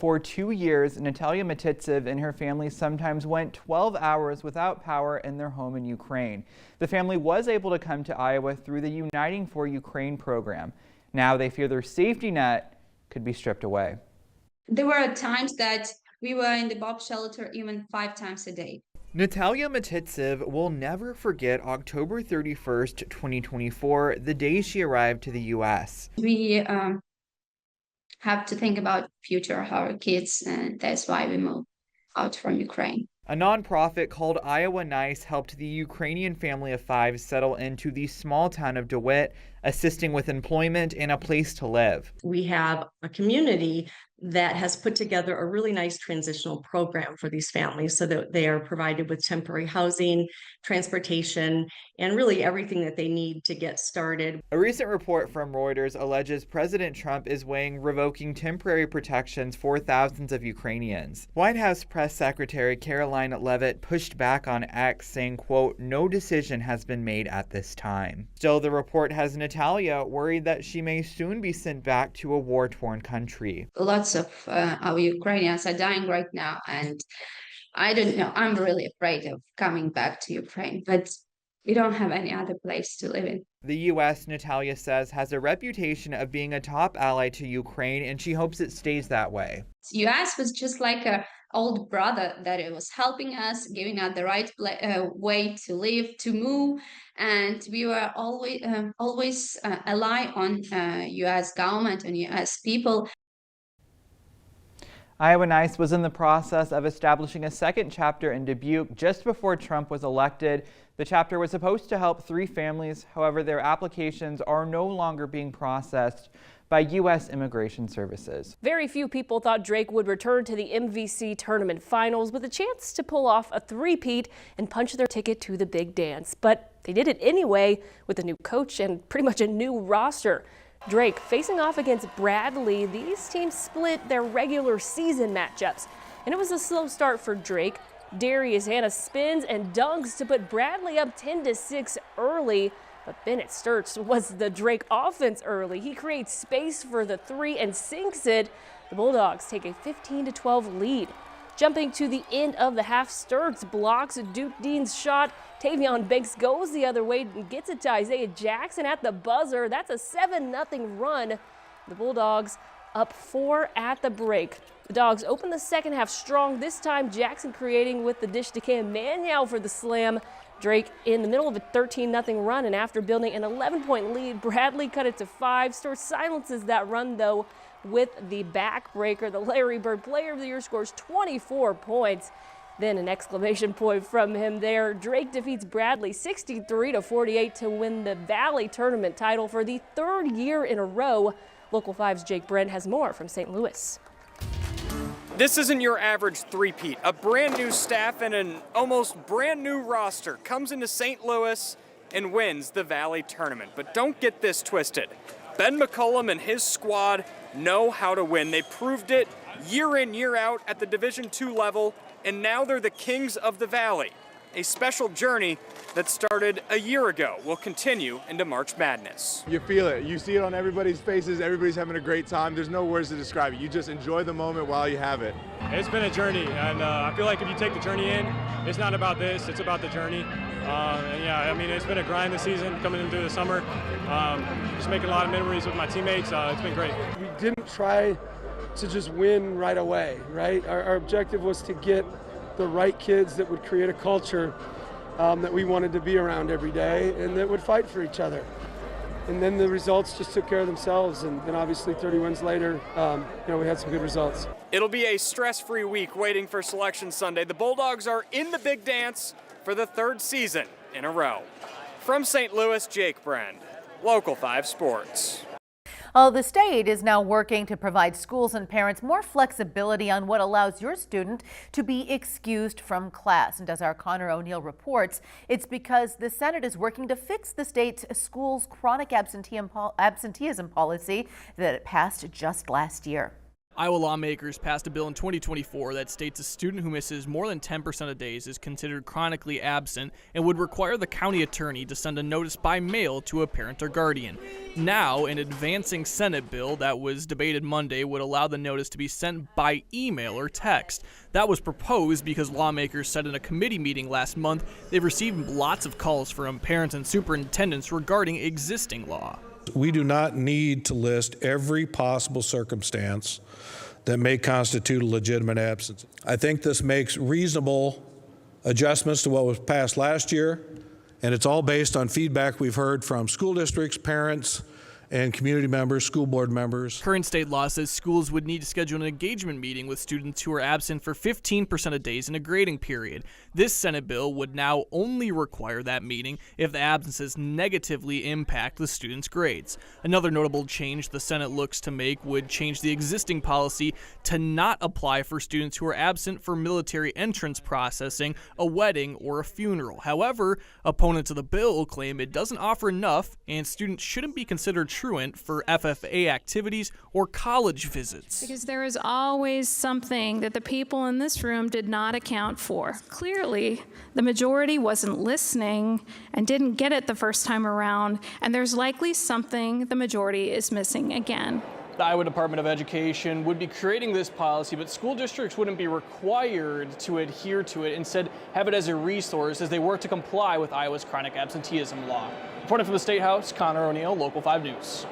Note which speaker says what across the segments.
Speaker 1: For 2 years, Natalia Matitsev and her family sometimes went 12 hours without power in their home in Ukraine. The family was able to come to Iowa through the Uniting for Ukraine program. Now they fear their safety net could be stripped away.
Speaker 2: There were times that we were in the bomb shelter even 5 times a day.
Speaker 1: Natalia Matitsev will never forget October 31st, 2024, the day she arrived to the U.S.
Speaker 2: We have to think about future of our kids, and that's why we moved out from Ukraine.
Speaker 1: A nonprofit called Iowa Nice helped the Ukrainian family of 5 settle into the small town of DeWitt, assisting with employment and a place to live.
Speaker 3: We have a community that has put together a really nice transitional program for these families so that they are provided with temporary housing, transportation, and really everything that they need to get started.
Speaker 1: A recent report from Reuters alleges President Trump is weighing revoking temporary protections for thousands of Ukrainians. White House Press Secretary Caroline Leavitt pushed back on X, saying, quote, "No decision has been made at this time." Still, the report has Natalia worried that she may soon be sent back to a war-torn country.
Speaker 2: Lots of our Ukrainians are dying right now, and I don't know. I'm really afraid of coming back to Ukraine, but we don't have any other place to live in.
Speaker 1: The U.S., Natalia says, has a reputation of being a top ally to Ukraine, and she hopes it stays that way.
Speaker 2: The U.S. was just like an old brother that it was helping us, giving us the right way to live, to move, and we were always ally on U.S. government and U.S. people.
Speaker 1: Iowa Nice was in the process of establishing a second chapter in Dubuque just before Trump was elected. The chapter was supposed to help 3 families. However, their applications are no longer being processed by U.S. Immigration Services.
Speaker 4: Very few people thought Drake would return to the MVC tournament finals with a chance to pull off a three-peat and punch their ticket to the big dance. But they did it anyway with a new coach and pretty much a new roster. Drake facing off against Bradley. These teams split their regular season matchups, and it was a slow start for Drake. Darius Hannah spins and dunks to put Bradley up 10-6 early, but Bennett Sturts was the Drake offense early. He creates space for the 3 and sinks it. The Bulldogs take a 15-12 lead. Jumping to the end of the half, Sturts blocks Duke Dean's shot. Tavion Banks goes the other way and gets it to Isaiah Jackson at the buzzer. That's a 7-0 run. The Bulldogs up 4 at the break. The Dogs open the second half strong. This time Jackson creating with the dish to Cam Manuel for the slam. Drake in the middle of a 13-0 run, and after building an 11-point lead, Bradley cut it to 5. Sturts silences that run though with the backbreaker. The Larry Bird Player of the Year scores 24 points. Then an exclamation point from him there. Drake defeats Bradley 63-48 to win the Valley Tournament title for the 3rd year in a row. Local 5's Jake Brent has more from St. Louis.
Speaker 5: This isn't your average three-peat. A brand new staff and an almost brand new roster comes into St. Louis and wins the Valley Tournament. But don't get this twisted. Ben McCullum and his squad know how to win. They proved it year in, year out at the Division II level, and now they're the kings of the Valley. A special journey that started a year ago will continue into March Madness.
Speaker 6: You feel it. You see it on everybody's faces. Everybody's having a great time. There's no words to describe it. You just enjoy the moment while you have it.
Speaker 7: It's been a journey, and I feel like if you take the journey in, it's not about this, it's about the journey. And yeah, I mean, it's been a grind this season, coming into the summer. Just making a lot of memories with my teammates. It's been great.
Speaker 8: We didn't try to just win right away, right? Our objective was to get the right kids that would create a culture that we wanted to be around every day and that would fight for each other. And then the results just took care of themselves, and then obviously 30 wins later, we had some good results.
Speaker 5: It'll be a stress-free week waiting for Selection Sunday. The Bulldogs are in the big dance for the 3rd season in a row. From St. Louis, Jake Brand, Local 5 Sports.
Speaker 9: The state is now working to provide schools and parents more flexibility on what allows your student to be excused from class. And as our Connor O'Neill reports, it's because the Senate is working to fix the state's schools' chronic absenteeism policy that it passed just last year.
Speaker 10: Iowa lawmakers passed a bill in 2024 that states a student who misses more than 10% of days is considered chronically absent and would require the county attorney to send a notice by mail to a parent or guardian. Now, an advancing Senate bill that was debated Monday would allow the notice to be sent by email or text. That was proposed because lawmakers said in a committee meeting last month they've received lots of calls from parents and superintendents regarding existing law.
Speaker 11: We do not need to list every possible circumstance that may constitute a legitimate absence. I think this makes reasonable adjustments to what was passed last year, and it's all based on feedback we've heard from school districts, parents, and community members, school board members.
Speaker 10: Current state law says schools would need to schedule an engagement meeting with students who are absent for 15% of days in a grading period. This Senate bill would now only require that meeting if the absences negatively impact the student's grades. Another notable change the Senate looks to make would change the existing policy to not apply for students who are absent for military entrance processing, a wedding, or a funeral. However, opponents of the bill claim it doesn't offer enough and students shouldn't be considered truant for FFA activities or college visits.
Speaker 12: Because there is always something that the people in this room did not account for. Clearly, the majority wasn't listening and didn't get it the first time around, and there's likely something the majority is missing again.
Speaker 10: The Iowa Department of Education would be creating this policy, but school districts wouldn't be required to adhere to it, instead have it as a resource as they work to comply with Iowa's chronic absenteeism law. Reporting from the State House, Connor O'Neill, Local 5 News.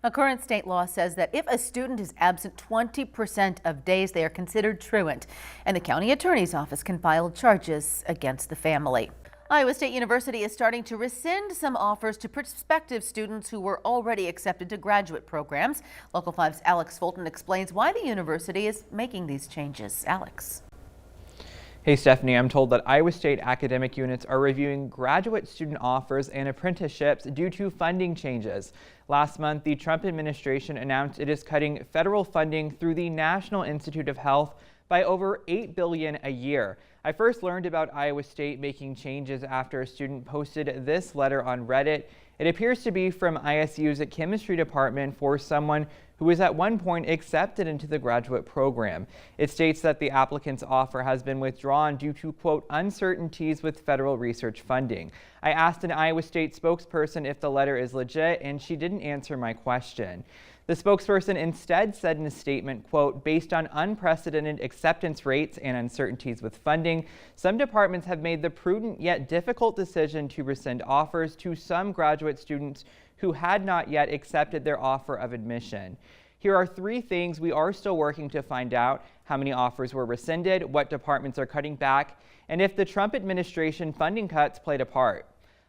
Speaker 9: A current state law says that if a student is absent 20% of days, they are considered truant, and the county attorney's office can file charges against the family. Iowa State University is starting to rescind some offers to prospective students who were already accepted to graduate programs. Local 5's Alex Fulton explains why the university is making these changes. Alex.
Speaker 1: Hey Stephanie, I'm told that Iowa State academic units are reviewing graduate student offers and apprenticeships due to funding changes. Last month, the Trump administration announced it is cutting federal funding through the National Institute of Health by over $8 billion a year. I first learned about Iowa State making changes after a student posted this letter on Reddit. It appears to be from ISU's chemistry department for someone who was at one point accepted into the graduate program. It states that the applicant's offer has been withdrawn due to, quote, uncertainties with federal research funding. I asked an Iowa State spokesperson if the letter is legit, and she didn't answer my question. The spokesperson instead said in a statement, quote, based on unprecedented acceptance rates and uncertainties with funding, some departments have made the prudent yet difficult decision to rescind offers to some graduate students who had not yet accepted their offer of admission. Here are 3 things we are still working to find out: how many offers were rescinded, what departments are cutting back, and if the Trump administration funding cuts played a part.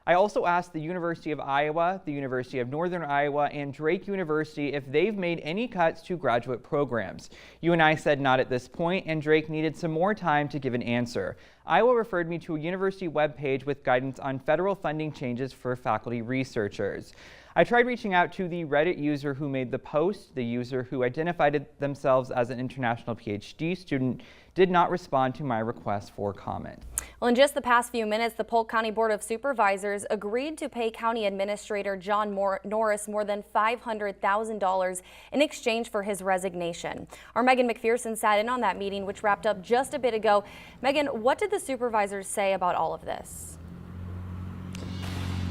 Speaker 1: I also asked the University of Iowa, the University of Northern Iowa, and Drake University if they've made any cuts to graduate programs. UNI said not at this point, and Drake needed some more time to give an answer. Iowa referred me to a university webpage with guidance on federal funding changes for faculty researchers. I tried reaching out to the Reddit user who made the post. The user, who identified themselves as an international PhD student, did not respond to my request for comment.
Speaker 13: Well, in just the past few minutes, the Polk County Board of Supervisors agreed to pay County Administrator John Norris more than $500,000 in exchange for his resignation. Our Megan McPherson sat in on that meeting, which wrapped up just a bit ago. Megan, what did the supervisors say about all of this?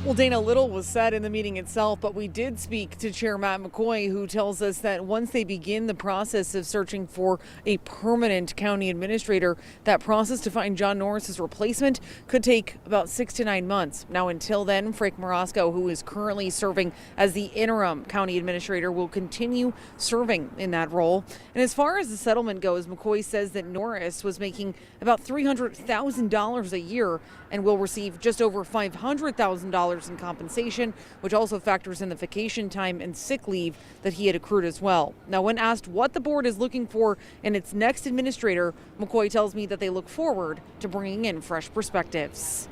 Speaker 14: Well, Dana, little was said in the meeting itself, but we did speak to Chair Matt McCoy, who tells us that once they begin the process of searching for a permanent county administrator, that process to find John Norris's replacement could take about 6 to 9 months. Now, until then, Frank Morosco, who is currently serving as the interim county administrator, will continue serving in that role. And as far as the settlement goes, McCoy says that Norris was making about $300,000 a year and will receive just over $500,000 in compensation, which also factors in the vacation time and sick leave that he had accrued as well. Now, when asked what the board is looking for in its next administrator, McCoy tells me that they look forward to bringing in fresh perspectives.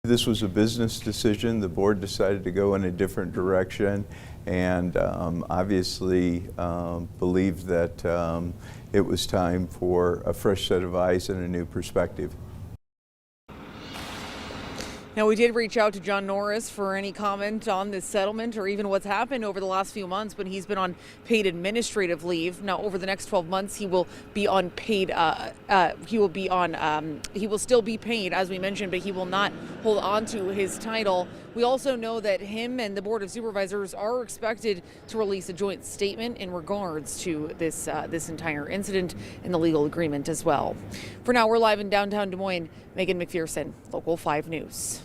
Speaker 15: This was a business decision. The board decided to go in a different direction, and obviously believed that it was time for a fresh set of eyes and a new perspective.
Speaker 14: Now, we did reach out to John Norris for any comment on this settlement or even what's happened over the last few months when he's been on paid administrative leave. Now, over the next 12 months, he will be on paid. He will still be paid, as we mentioned, but he will not hold on to his title. We also know that him and the Board of Supervisors are expected to release a joint statement in regards to this entire incident and the legal agreement as well. For now, we're live in downtown Des Moines. Megan McPherson, Local 5 News.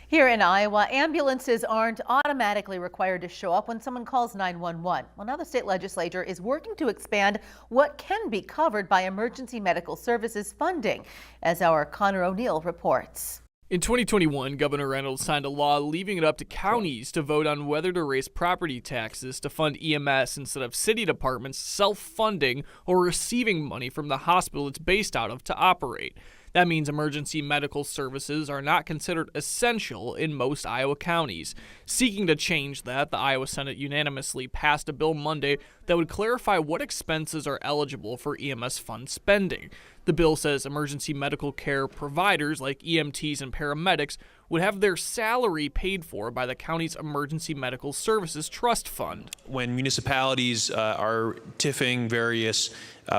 Speaker 9: Here in Iowa, ambulances aren't automatically required to show up when someone calls 911. Well, now the state legislature is working to expand what can be covered by emergency medical services funding, as our Connor O'Neill reports.
Speaker 10: In 2021, Governor Reynolds signed a law leaving it up to counties to vote on whether to raise property taxes to fund EMS instead of city departments self-funding or receiving money from the hospital it's based out of to operate. That means emergency medical services are not considered essential in most Iowa counties. Seeking to change that, the Iowa Senate unanimously passed a bill Monday that would clarify what expenses are eligible for EMS fund spending. The bill says emergency medical care providers like EMTs and paramedics would have their salary paid for by the county's Emergency Medical Services Trust Fund.
Speaker 16: When municipalities are TIFing various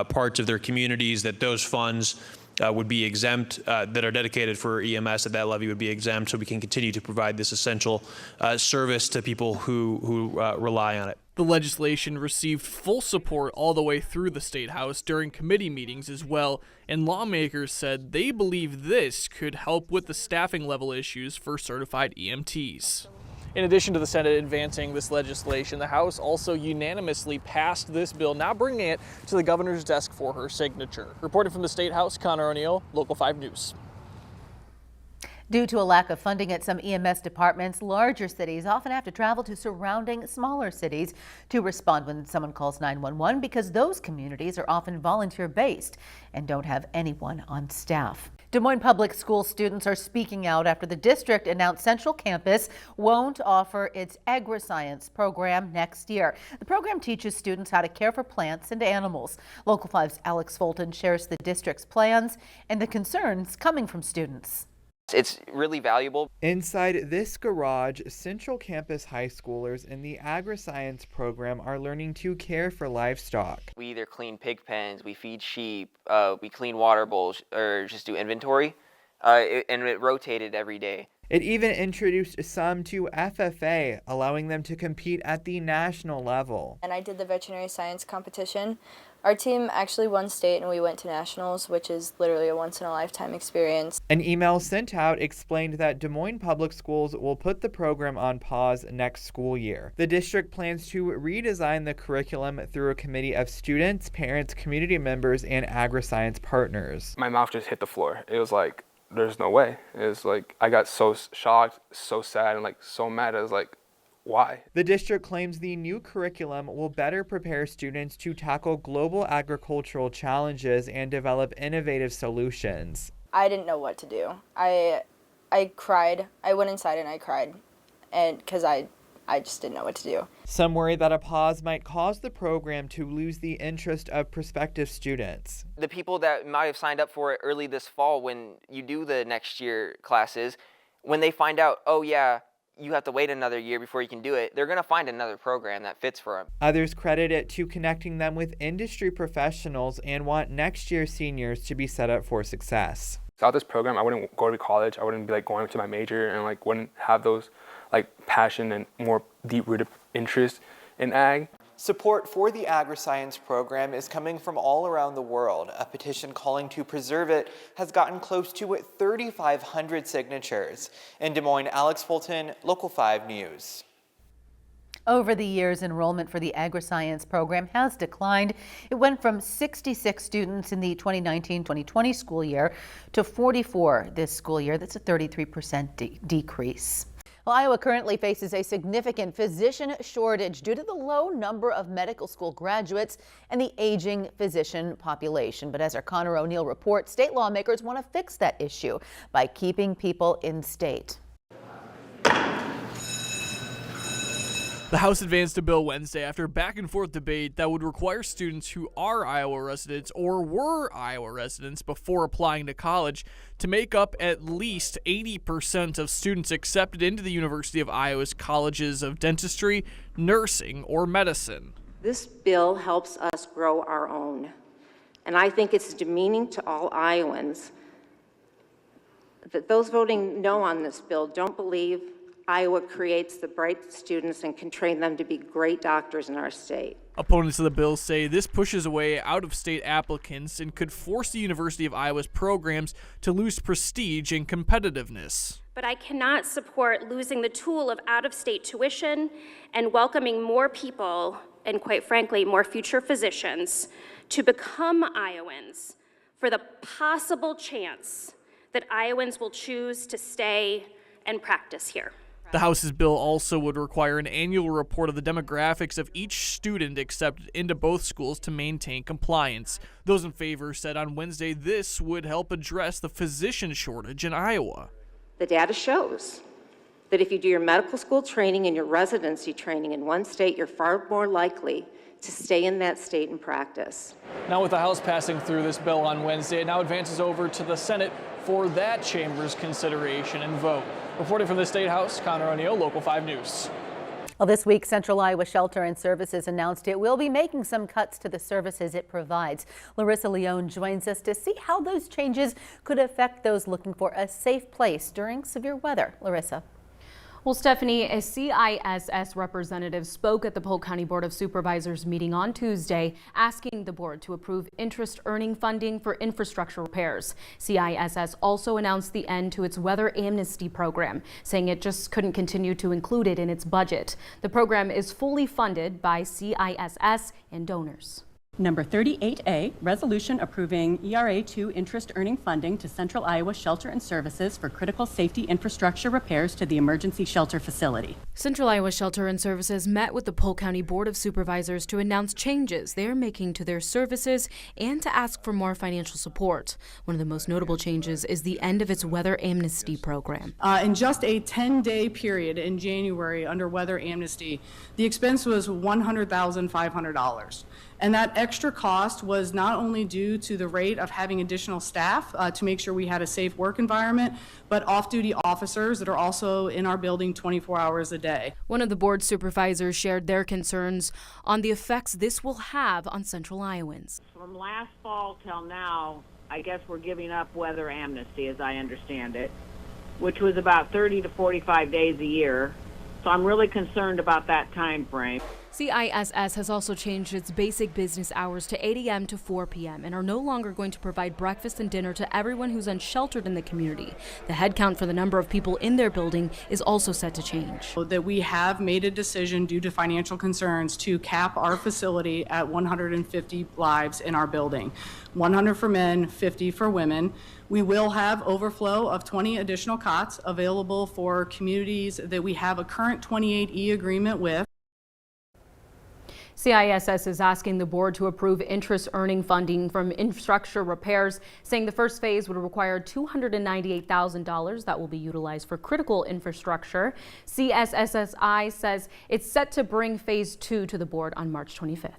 Speaker 16: parts of their communities, that those funds would be exempt, that are dedicated for EMS, that levy would be exempt, so we can continue to provide this essential service to people who rely on it.
Speaker 10: The legislation received full support all the way through the State House during committee meetings as well, and lawmakers said they believe this could help with the staffing level issues for certified EMTs. In addition to the Senate advancing this legislation, the House also unanimously passed this bill, now bringing it to the governor's desk for her signature. Reporting from the State House, Connor O'Neill, Local 5 News.
Speaker 9: Due to a lack of funding at some EMS departments, larger cities often have to travel to surrounding smaller cities to respond when someone calls 911 because those communities are often volunteer-based and don't have anyone on staff. Des Moines Public School students are speaking out after the district announced Central Campus won't offer its agri-science program next year. The program teaches students how to care for plants and animals. Local 5's Alex Fulton shares the district's plans and the concerns coming from students.
Speaker 17: It's really valuable.
Speaker 1: Inside this garage, Central Campus high schoolers in the agri-science program are learning to care for livestock.
Speaker 17: We either clean pig pens, we feed sheep, we clean water bowls, or just do inventory, and it rotated every day.
Speaker 1: It even introduced some to FFA, allowing them to compete at the national level.
Speaker 18: And I did the veterinary science competition. Our team actually won state and we went to nationals, which is literally a once-in-a-lifetime experience.
Speaker 1: An email sent out explained that Des Moines Public Schools will put the program on pause next school year. The district plans to redesign the curriculum through a committee of students, parents, community members, and agri-science partners.
Speaker 19: My mouth just hit the floor. It was like, there's no way. It was like, I got so shocked, so sad, and like so mad. I was like, why?
Speaker 1: The district claims the new curriculum will better prepare students to tackle global agricultural challenges and develop innovative solutions.
Speaker 18: I didn't know what to do. I cried. I went inside and I cried, and because I just didn't know what to do.
Speaker 1: Some worry that a pause might cause the program to lose the interest of prospective students.
Speaker 17: The people that might have signed up for it early this fall, when you do the next year classes, when they find out, oh yeah, you have to wait another year before you can do it, they're going to find another program that fits for them.
Speaker 1: Others credit it to connecting them with industry professionals and want next year's seniors to be set up for success.
Speaker 19: Without this program, I wouldn't go to college. I wouldn't be like going to my major and like wouldn't have those like passion and more deep-rooted interest in ag.
Speaker 1: Support for the agri-science program is coming from all around the world. A petition calling to preserve it has gotten close to 3,500 signatures. In Des Moines, Alex Fulton, Local 5 News.
Speaker 9: Over the years, enrollment for the agri-science program has declined. It went from 66 students in the 2019-2020 school year to 44 this school year. That's a 33% decrease. Well, Iowa currently faces a significant physician shortage due to the low number of medical school graduates and the aging physician population. But as our Connor O'Neill reports, state lawmakers want to fix that issue by keeping people in state.
Speaker 10: The House advanced a bill Wednesday after a back-and-forth debate that would require students who are Iowa residents or were Iowa residents before applying to college to make up at least 80% of students accepted into the University of Iowa's colleges of dentistry, nursing, or medicine.
Speaker 20: This bill helps us grow our own, and I think it's demeaning to all Iowans that those voting no on this bill don't believe Iowa creates the bright students and can train them to be great doctors in our state.
Speaker 10: Opponents of the bill say this pushes away out-of-state applicants and could force the University of Iowa's programs to lose prestige and competitiveness.
Speaker 21: But I cannot support losing the tool of out-of-state tuition and welcoming more people, and quite frankly, more future physicians, to become Iowans for the possible chance that Iowans will choose to stay and practice here.
Speaker 10: The House's bill also would require an annual report of the demographics of each student accepted into both schools to maintain compliance. Those in favor said on Wednesday this would help address the physician shortage in Iowa.
Speaker 20: The data shows that if you do your medical school training and your residency training in one state, you're far more likely to stay in that state and practice.
Speaker 10: Now with the House passing through this bill on Wednesday, it now advances over to the Senate for that chamber's consideration and vote. Reporting from the State House, Connor O'Neill, Local 5 News.
Speaker 9: Well, this week, Central Iowa Shelter and Services announced it will be making some cuts to the services it provides. Larissa Leone joins us to see how those changes could affect those looking for a safe place during severe weather. Larissa.
Speaker 22: Well, Stephanie, a CISS representative spoke at the Polk County Board of Supervisors meeting on Tuesday, asking the board to approve interest earning funding for infrastructure repairs. CISS also announced the end to its weather amnesty program, saying it just couldn't continue to include it in its budget. The program is fully funded by CISS and donors.
Speaker 23: Number 38A, resolution approving ERA2 interest earning funding to Central Iowa Shelter and Services for critical safety infrastructure repairs to the emergency shelter facility.
Speaker 22: Central Iowa Shelter and Services met with the Polk County Board of Supervisors to announce changes they're making to their services and to ask for more financial support. One of the most notable changes is the end of its weather amnesty program.
Speaker 24: In just a 10-day period in January under weather amnesty, the expense was $100,500. And that extra cost was not only due to the rate of having additional staff to make sure we had a safe work environment, but off-duty officers that are also in our building 24 hours a day.
Speaker 22: One of the board supervisors shared their concerns on the effects this will have on Central Iowans.
Speaker 25: From last fall till now, I guess we're giving up weather amnesty, as I understand it, which was about 30 to 45 days a year. So I'm really concerned about that time frame.
Speaker 22: CISS has also changed its basic business hours to 8 a.m. to 4 p.m. and are no longer going to provide breakfast and dinner to everyone who's unsheltered in the community. The headcount for the number of people in their building is also set to change.
Speaker 24: That we have made a decision due to financial concerns to cap our facility at 150 lives in our building. 100 for men, 50 for women. We will have overflow of 20 additional cots available for communities that we have a current 28E agreement with.
Speaker 22: CISS is asking the board to approve interest earning funding from infrastructure repairs, saying the first phase would require $298,000 that will be utilized for critical infrastructure. CSSI says it's set to bring phase 2 to the board on March 25th.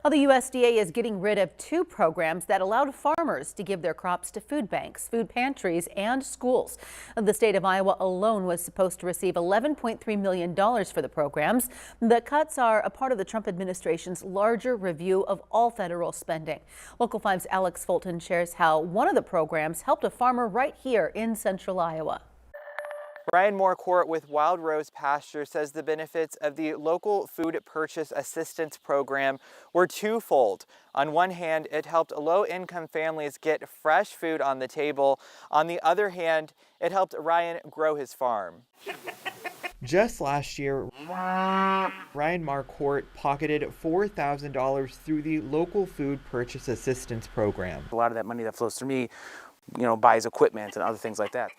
Speaker 9: Well, the USDA is getting rid of 2 programs that allowed farmers to give their crops to food banks, food pantries, and schools. The state of Iowa alone was supposed to receive $11.3 million for the programs. The cuts are a part of the Trump administration's larger review of all federal spending. Local 5's Alex Fulton shares how one of the programs helped a farmer right here in Central Iowa.
Speaker 1: Brian Moore with Wild Rose Pasture says the benefits of the local food purchase assistance program were twofold. On one hand, it helped low-income families get fresh food on the table. On the other hand, it helped Ryan grow his farm. Just last year, Ryan Marquardt pocketed $4,000 through the local food purchase assistance program.
Speaker 26: A lot of that money that flows through me, buys equipment and other things like that.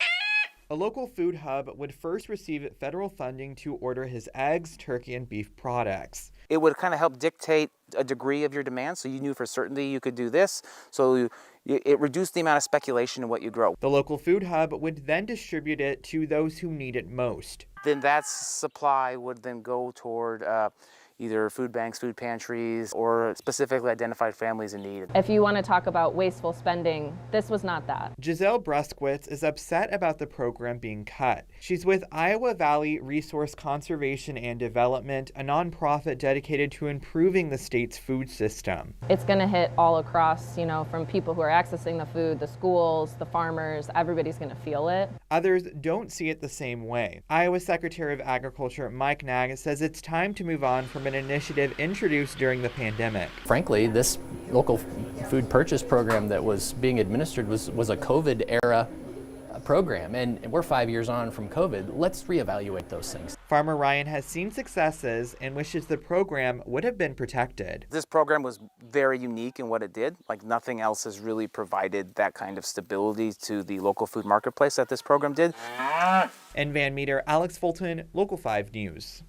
Speaker 1: A local food hub would first receive federal funding to order his eggs, turkey, and beef products.
Speaker 26: It would kind of help dictate a degree of your demand, so you knew for certainty you could do this. So it reduced the amount of speculation in what you grow.
Speaker 1: The local food hub would then distribute it to those who need it most.
Speaker 26: then that supply would then go toward either food banks, food pantries, or specifically identified families in need.
Speaker 2: If you want to talk about wasteful spending, this was not that.
Speaker 1: Giselle Bruskowitz is upset about the program being cut. She's with Iowa Valley Resource Conservation and Development, a nonprofit dedicated to improving the state's food system.
Speaker 2: It's going to hit all across, from people who are accessing the food, the schools, the farmers, everybody's going to feel it.
Speaker 1: Others don't see it the same way. Iowa Secretary of Agriculture Mike Nag says it's time to move on from an initiative introduced during the pandemic.
Speaker 3: Frankly, this local food purchase program that was being administered was a COVID-era program, and we're 5 years on from COVID. Let's reevaluate those things.
Speaker 1: Farmer Ryan has seen successes and wishes the program would have been protected.
Speaker 26: This program was very unique in what it did. Like nothing else has really provided that kind of stability to the local food marketplace that this program did.
Speaker 1: In Van Meter, Alex Fulton, Local 5 News.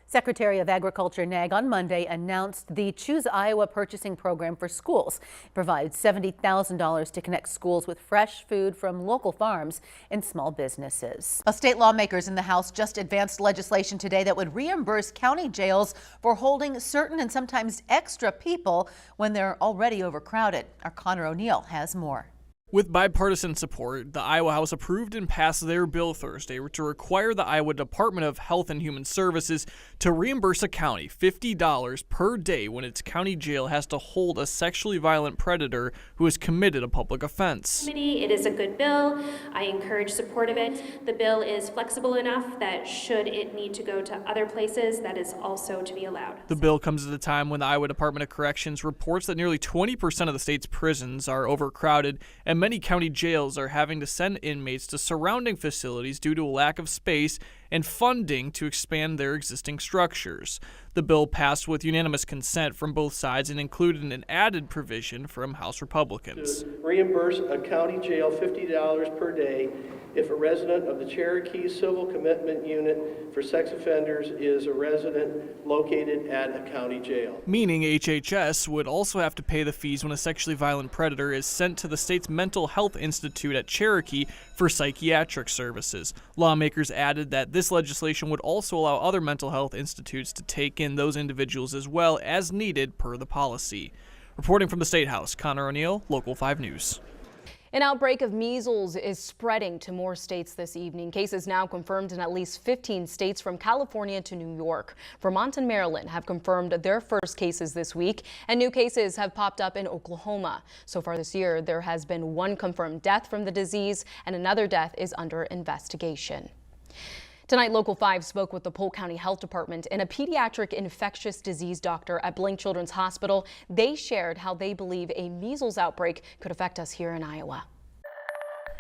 Speaker 9: Secretary of Agriculture Nag on Monday announced the Choose Iowa purchasing program for schools. It provides $70,000 to connect schools with fresh food from local farms and small businesses. State lawmakers in the House just advanced legislation today that would reimburse county jails for holding certain and sometimes extra people when they're already overcrowded. Our Connor O'Neill has more.
Speaker 10: With bipartisan support, the Iowa House approved and passed their bill Thursday to require the Iowa Department of Health and Human Services to reimburse a county $50 per day when its county jail has to hold a sexually violent predator who has committed a public offense.
Speaker 21: It is a good bill. I encourage support of it. The bill is flexible enough that should it need to go to other places, that is also to be allowed.
Speaker 10: The bill comes at a time when the Iowa Department of Corrections reports that nearly 20% of the state's prisons are overcrowded, and many county jails are having to send inmates to surrounding facilities due to a lack of space and funding to expand their existing structures. The bill passed with unanimous consent from both sides and included an added provision from House Republicans.
Speaker 4: To reimburse a county jail $50 per day if a resident of the Cherokee Civil Commitment Unit for sex offenders is a resident located at a county jail.
Speaker 10: Meaning HHS would also have to pay the fees when a sexually violent predator is sent to the state's Mental Health Institute at Cherokee for psychiatric services. Lawmakers added that this legislation would also allow other mental health institutes to take in those individuals as well as needed per the policy. Reporting from the State House, Connor O'Neill, Local 5 News.
Speaker 22: An outbreak of measles is spreading to more states this evening. Cases now confirmed in at least 15 states from California to New York. Vermont and Maryland have confirmed their first cases this week, and new cases have popped up in Oklahoma. So far this year, there has been one confirmed death from the disease, and another death is under investigation. Tonight, Local 5 spoke with the Polk County Health Department and a pediatric infectious disease doctor at Blink Children's Hospital. They shared how they believe a measles outbreak could affect us here in Iowa.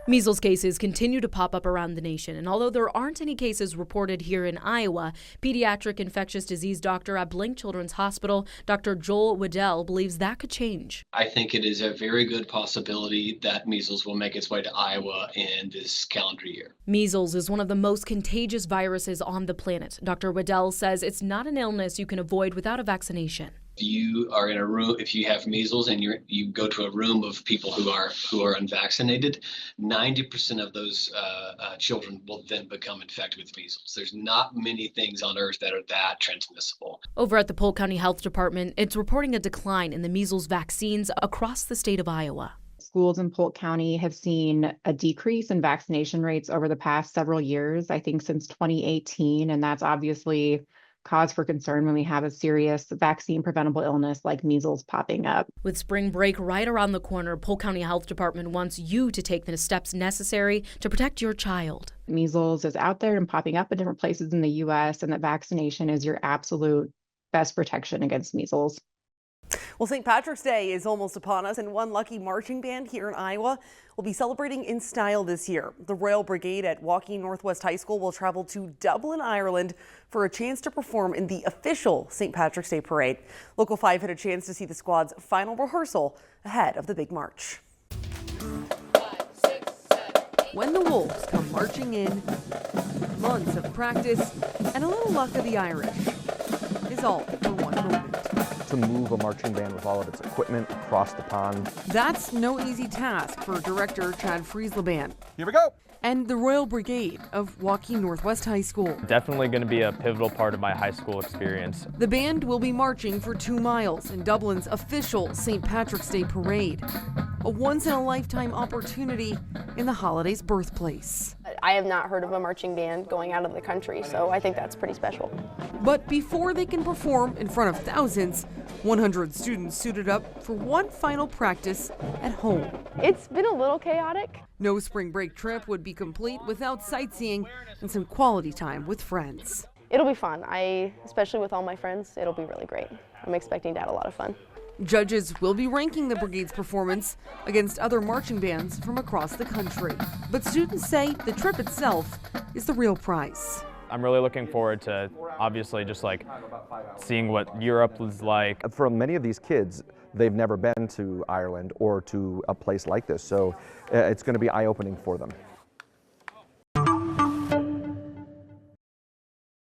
Speaker 6: Measles cases continue to pop up around the nation, and although there aren't any cases reported here in Iowa, pediatric infectious disease doctor at Blink Children's Hospital, Dr. Joel Waddell, believes that could change.
Speaker 7: I think it is a very good possibility that measles will make its way to Iowa in this calendar year.
Speaker 6: Measles is one of the most contagious viruses on the planet. Dr. Waddell says it's not an illness you can avoid without a vaccination.
Speaker 7: If you are in a room, if you have measles and you go to a room of people who are unvaccinated, 90% of those children will then become infected with measles. There's not many things on earth that are that transmissible.
Speaker 6: Over at the Polk County Health Department, it's reporting a decline in the measles vaccines across the state of Iowa.
Speaker 8: Schools in Polk County have seen a decrease in vaccination rates over the past several years, I think since 2018, and that's obviously cause for concern when we have a serious vaccine preventable illness like measles popping up.
Speaker 6: With spring break right around the corner, Polk County Health Department wants you to take the steps necessary to protect your child.
Speaker 8: Measles is out there and popping up in different places in the U.S., and that vaccination is your absolute best protection against measles.
Speaker 27: Well, St. Patrick's Day is almost upon us, and one lucky marching band here in Iowa will be celebrating in style this year. The Royal Brigade at Woking Northwest High School will travel to Dublin, Ireland for a chance to perform in the official St. Patrick's Day parade. Local 5 had a chance to see the squad's final rehearsal ahead of the big march.
Speaker 28: 5, 6, 7, 8. When the Wolves come marching in, months of practice and a little luck of the Irish is all for one moment.
Speaker 5: to move a marching band with all of its equipment across the pond.
Speaker 27: That's no easy task for director Chad Friesleban.
Speaker 5: Here we go!
Speaker 27: And the Royal Brigade of Waukee Northwest High School.
Speaker 11: Definitely going to be a pivotal part of my high school experience.
Speaker 27: The band will be marching for 2 miles in Dublin's official St. Patrick's Day parade. A once-in-a-lifetime opportunity in the holiday's birthplace.
Speaker 12: I have not heard of a marching band going out of the country, so I think that's pretty special.
Speaker 27: But before they can perform in front of thousands, 100 students suited up for one final practice at home.
Speaker 12: It's been a little chaotic.
Speaker 27: No spring break trip would be complete without sightseeing and some quality time with friends.
Speaker 12: It'll be fun. Especially with all my friends, it'll be really great. I'm expecting to have a lot of fun.
Speaker 27: Judges will be ranking the brigade's performance against other marching bands from across the country. But students say the trip itself is the real prize.
Speaker 11: I'm really looking forward to obviously just like seeing what Europe was like.
Speaker 5: For many of these kids, they've never been to Ireland or to a place like this, so it's going to be eye-opening for them.